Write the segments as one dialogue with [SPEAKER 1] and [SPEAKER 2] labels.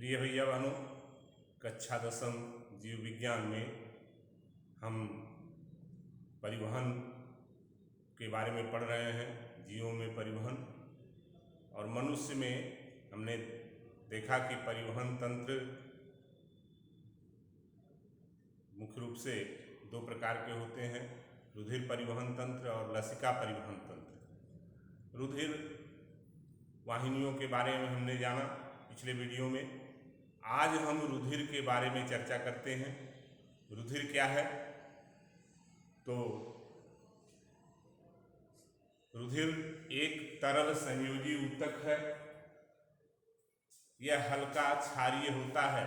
[SPEAKER 1] प्रिय भैया बहनों, कक्षा 10 जीव विज्ञान में हम परिवहन के बारे में पढ़ रहे हैं। जीवों में परिवहन और मनुष्य में हमने देखा कि परिवहन तंत्र मुख्य रूप से दो प्रकार के होते हैं, रुधिर परिवहन तंत्र और लसिका परिवहन तंत्र। रुधिर वाहिनियों के बारे में हमने जाना पिछले वीडियो में। आज हम रुधिर के बारे में चर्चा करते हैं। रुधिर क्या है? तो रुधिर एक तरल संयोजी ऊतक है। यह हल्का क्षारीय होता है।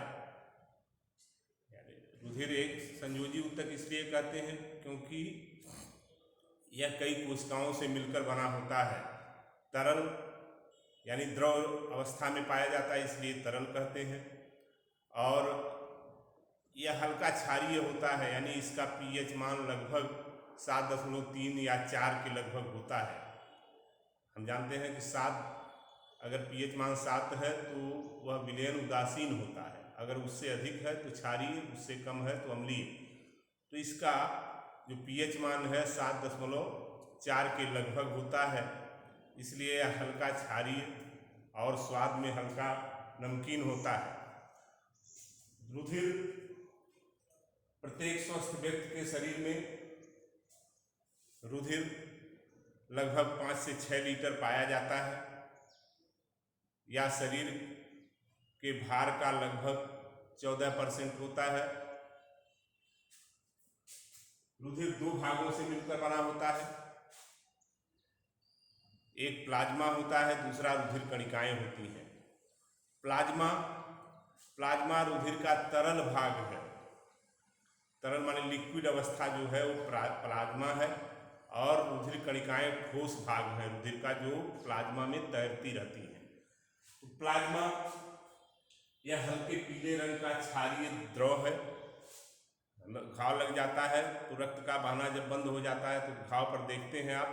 [SPEAKER 1] रुधिर एक संयोजी ऊतक इसलिए कहते हैं क्योंकि यह कई कोशिकाओं से मिलकर बना होता है। तरल यानी द्रव अवस्था में पाया जाता है, इसलिए तरल कहते हैं। और यह हल्का क्षारीय होता है, यानी इसका पीएच मान लगभग 7.3 या 4 के लगभग होता है। हम जानते हैं कि 7 अगर पीएच मान 7 है तो वह विलयन उदासीन होता है, अगर उससे अधिक है तो क्षारीय, उससे कम है तो अम्लीय। तो इसका जो पीएच मान है 7.4 के लगभग होता है, इसलिए यह हल्का क्षारीय और स्वाद में हल्का नमकीन होता है। रुधिर प्रत्येक स्वस्थ व्यक्ति के शरीर में रुधिर लगभग 5 से 6 लीटर पाया जाता है, या शरीर के भार का लगभग 14% होता है। रुधिर दो भागों से मिलकर बना होता है, एक प्लाज्मा होता है, दूसरा रुधिर कणिकाएं होती हैं। प्लाज्मा रुधिर का तरल भाग है। तरल माने लिक्विड अवस्था जो है वो प्लाज्मा है, और रुधिर कणिकाएं ठोस भाग है रुधिर का, जो प्लाज्मा में तैरती रहती हैं। तो प्लाज्मा यह हल्के पीले रंग का क्षारीय द्रव है। घाव लग जाता है तो रक्त का बहना जब बंद हो जाता है तो घाव पर देखते हैं आप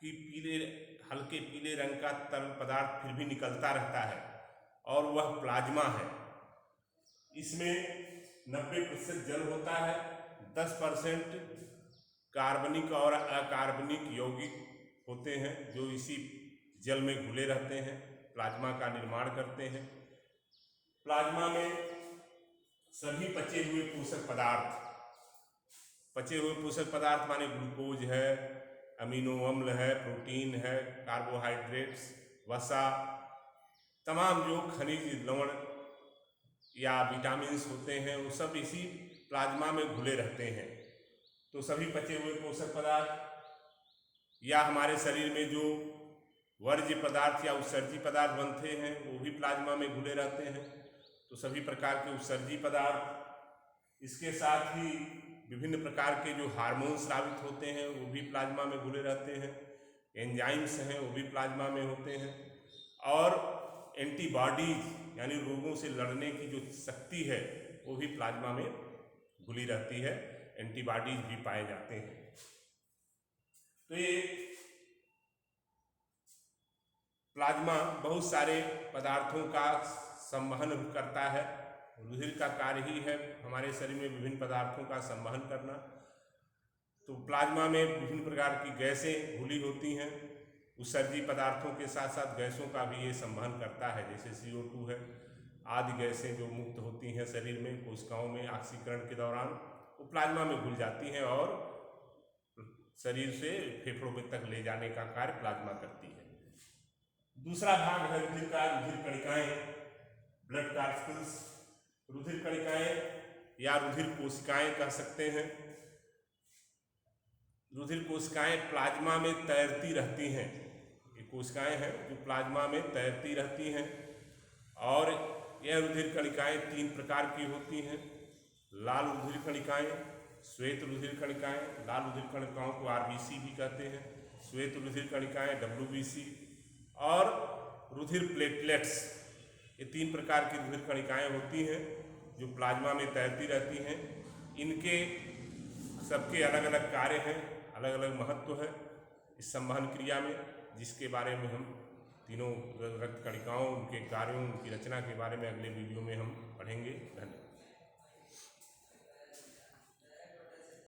[SPEAKER 1] कि हल्के पीले रंग का तरल पदार्थ फिर भी निकलता रहता है, और वह प्लाज्मा है। इसमें 90% जल होता है, 10% कार्बनिक और अकार्बनिक यौगिक होते हैं जो इसी जल में घुले रहते हैं, प्लाज्मा का निर्माण करते हैं। प्लाज्मा में सभी पचे हुए पोषक पदार्थ माने ग्लूकोज है, अमीनो अम्ल है, प्रोटीन है, कार्बोहाइड्रेट्स, वसा, तमाम जो खनिज लवण या विटामिन्स होते हैं वो सब इसी प्लाज्मा में घुले रहते हैं। तो सभी पचे हुए पोषक पदार्थ या हमारे शरीर में जो वर्ज्य पदार्थ या उत्सर्जी पदार्थ बनते हैं वो भी प्लाज्मा में घुले रहते हैं। तो सभी प्रकार के उत्सर्जी पदार्थ, इसके साथ ही विभिन्न प्रकार के जो हार्मोन स्रावित होते हैं वो भी प्लाज्मा में घुले रहते हैं। एंजाइम्स हैं वो भी प्लाज्मा में होते हैं, और एंटीबॉडीज यानी रोगों से लड़ने की जो शक्ति है वो भी प्लाज्मा में घुली रहती है। एंटीबॉडीज भी पाए जाते हैं। तो ये प्लाज्मा बहुत सारे पदार्थों का संवहन करता है। रुधिर का कार्य ही है हमारे शरीर में विभिन्न पदार्थों का संवहन करना। तो प्लाज्मा में विभिन्न प्रकार की गैसें घुली होती हैं। उत्सर्जी पदार्थों के साथ साथ गैसों का भी ये संवहन करता है, जैसे CO2 है आदि गैसें जो मुक्त होती हैं शरीर में कोशिकाओं में ऑक्सीकरण के दौरान, वो प्लाज्मा में घुल जाती हैं और शरीर से फेफड़ों में तक ले जाने का कार्य प्लाज्मा करती है। दूसरा भाग है रुधिर का, रुधिर कणिकाएं, ब्लड पार्टिकल्स। रुधिर कणिकाएं या रुधिर कोशिकाएं कह सकते हैं। रुधिर कोशिकाएं प्लाज्मा में तैरती रहती हैं। ये कोशिकाएं हैं जो प्लाज्मा में तैरती रहती हैं, और यह रुधिर कणिकाएं 3 प्रकार की होती हैं। लाल रुधिर कणिकाएं, श्वेत रुधिर कणिकाएं, लाल रुधिर कणिकाओं को RBC भी कहते हैं, श्वेत रुधिर कणिकाएं WBC, और रुधिर प्लेटलेट्स। ये 3 प्रकार की रुधिर कणिकाएं होती हैं जो प्लाज्मा में तैरती रहती हैं। इनके सबके अलग अलग कार्य हैं, अलग अलग महत्व है इस संवहन क्रिया में, जिसके बारे में हम तीनों रक्त कणिकाओं, उनके कार्यों, उनकी रचना के बारे में अगले वीडियो में हम पढ़ेंगे। धन्यवाद।